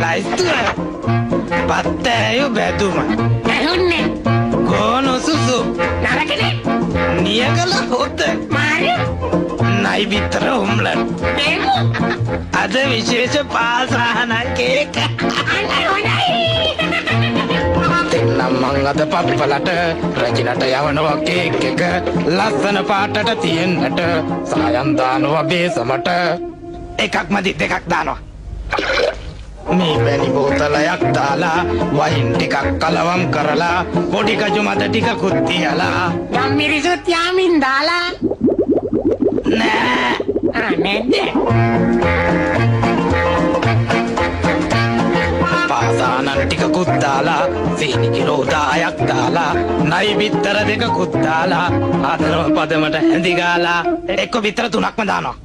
ලයිස්තුව පත්තෑයු බැදුම ඇහුන්නේ ගෝනු සුසු නරකනේ නියගල හොත මාරිය නයි විතර උම්ලන් බේකු අද විශේෂ පාසාහනක් ඒක අන්න හොඳයි දෙන්නම් මං අද පප්පලට රජිනට යවනවා කේක් එක ලස්සන පාටට තියෙන්නට සායම් දානවා බේසමට එකක් මදි දෙකක් දානවා මේ වැනි බෝතලයක් දාලා වයින් ටිකක් කලවම් කරලා පොඩි කජු මත ටිකකුත් තියලා යම් මිරිසුත් යාමින් දාලා නෑ නැද්ද පාසානන් ටිකකුත් දාලා සීනි කිලෝ 10ක් දාලා නයි බිත්තර දෙකකුත් දාලා ආදරව පදමට හැඳි ගාලා එක්ක බිත්තර 3ක්ම දානවා